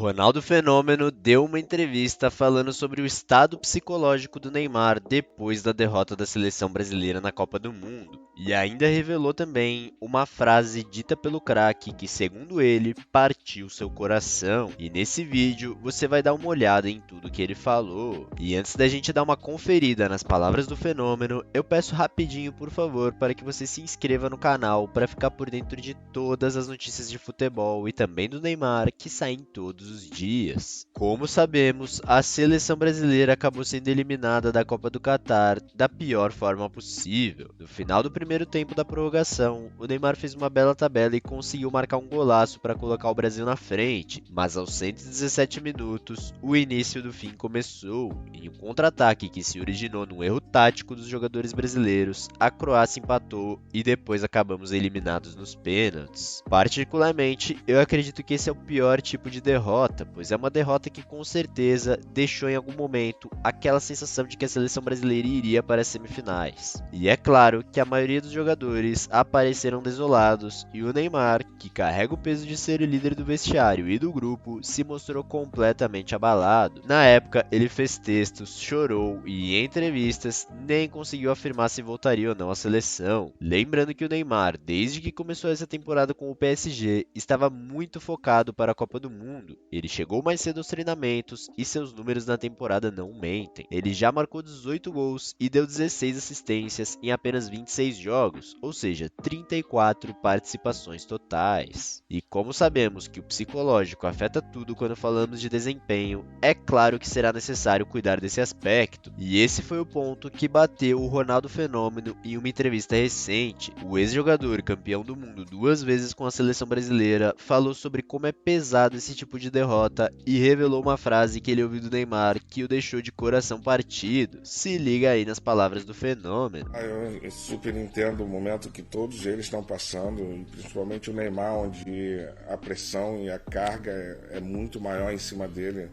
Ronaldo Fenômeno deu uma entrevista falando sobre o estado psicológico do Neymar depois da derrota da seleção brasileira na Copa do Mundo. E ainda revelou também uma frase dita pelo craque que, segundo ele, partiu seu coração. E nesse vídeo você vai dar uma olhada em tudo que ele falou. E antes da gente dar uma conferida nas palavras do Fenômeno, eu peço rapidinho, por favor, para que você se inscreva no canal para ficar por dentro de todas as notícias de futebol e também do Neymar que saem todos os dias. Como sabemos, a seleção brasileira acabou sendo eliminada da Copa do Catar da pior forma possível. No final do primeiro tempo da prorrogação, o Neymar fez uma bela tabela e conseguiu marcar um golaço para colocar o Brasil na frente, mas aos 117 minutos, o início do fim começou. Em um contra-ataque que se originou num erro tático dos jogadores brasileiros, a Croácia empatou e depois acabamos eliminados nos pênaltis. Particularmente, eu acredito que esse é o pior tipo de derrota, pois é uma derrota que com certeza deixou em algum momento aquela sensação de que a seleção brasileira iria para as semifinais. E é claro que a maioria dos jogadores apareceram desolados e o Neymar, que carrega o peso de ser o líder do vestiário e do grupo, se mostrou completamente abalado. Na época, ele fez textos, chorou e em entrevistas nem conseguiu afirmar se voltaria ou não à seleção. Lembrando que o Neymar, desde que começou essa temporada com o PSG, estava muito focado para a Copa do Mundo. Ele chegou mais cedo aos treinamentos e seus números na temporada não mentem. Ele já marcou 18 gols e deu 16 assistências em apenas 26 jogos, ou seja, 34 participações totais. E como sabemos que o psicológico afeta tudo quando falamos de desempenho, é claro que será necessário cuidar desse aspecto. E esse foi o ponto que bateu o Ronaldo Fenômeno em uma entrevista recente. O ex-jogador, campeão do mundo 2 vezes com a seleção brasileira, falou sobre como é pesado esse tipo de derrota e revelou uma frase que ele ouviu do Neymar que o deixou de coração partido. Se liga aí nas palavras do Fenômeno. Eu super entendo o momento que todos eles estão passando, e principalmente o Neymar, onde a pressão e a carga é muito maior em cima dele.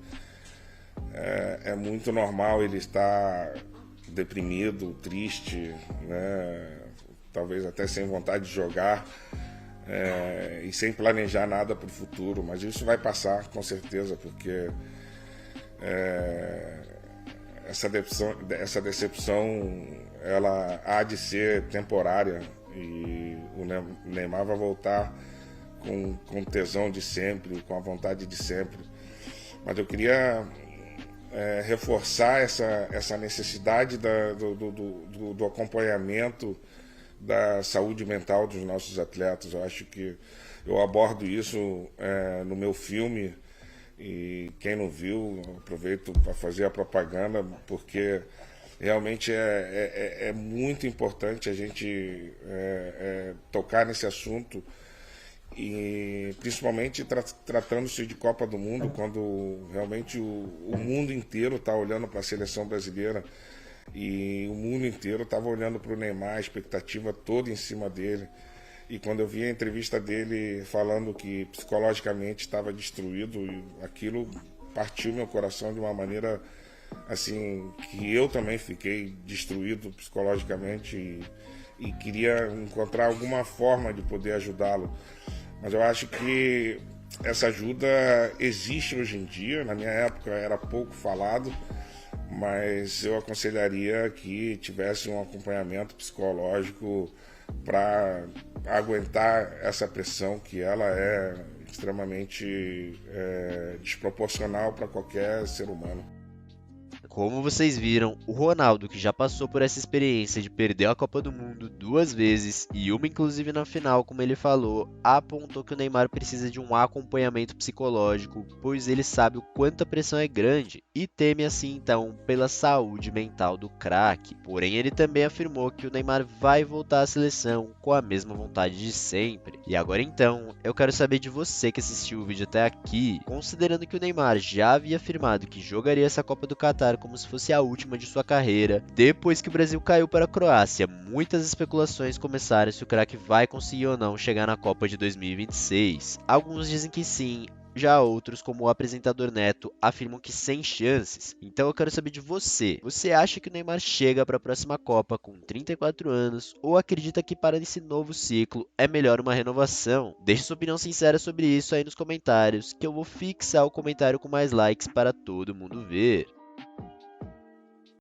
É muito normal ele estar deprimido, triste, né? Talvez até sem vontade de jogar, e sem planejar nada para o futuro, mas isso vai passar com certeza, porque essa decepção ela há de ser temporária, e o Neymar vai voltar com tesão de sempre, com a vontade de sempre. Mas eu queria reforçar essa necessidade do acompanhamento da saúde mental dos nossos atletas. Eu acho que eu abordo isso no meu filme, e quem não viu, aproveito para fazer a propaganda, porque realmente é muito importante a gente tocar nesse assunto, e principalmente tratando-se de Copa do Mundo, quando realmente o mundo inteiro está olhando para a seleção brasileira, e o mundo inteiro estava olhando para o Neymar, a expectativa toda em cima dele. E quando eu vi a entrevista dele falando que psicologicamente estava destruído, aquilo partiu meu coração de uma maneira assim que eu também fiquei destruído psicologicamente, e queria encontrar alguma forma de poder ajudá-lo. Mas eu acho que essa ajuda existe hoje em dia. Na minha época era pouco falado, mas eu aconselharia que tivesse um acompanhamento psicológico para aguentar essa pressão, que ela é extremamente desproporcional para qualquer ser humano. Como vocês viram, o Ronaldo, que já passou por essa experiência de perder a Copa do Mundo 2 vezes, e uma inclusive na final, como ele falou, apontou que o Neymar precisa de um acompanhamento psicológico, pois ele sabe o quanto a pressão é grande, e teme assim então pela saúde mental do craque. Porém, ele também afirmou que o Neymar vai voltar à seleção com a mesma vontade de sempre. E agora então, eu quero saber de você que assistiu o vídeo até aqui, considerando que o Neymar já havia afirmado que jogaria essa Copa do Catar como se fosse a última de sua carreira. Depois que o Brasil caiu para a Croácia, muitas especulações começaram se o craque vai conseguir ou não chegar na Copa de 2026. Alguns dizem que sim, Já outros, como o apresentador Neto, afirmam que sem chances. Então eu quero saber de você. Você acha que o Neymar chega para a próxima Copa com 34 anos ou acredita que para esse novo ciclo é melhor uma renovação? Deixe sua opinião sincera sobre isso aí nos comentários, que eu vou fixar o comentário com mais likes para todo mundo ver.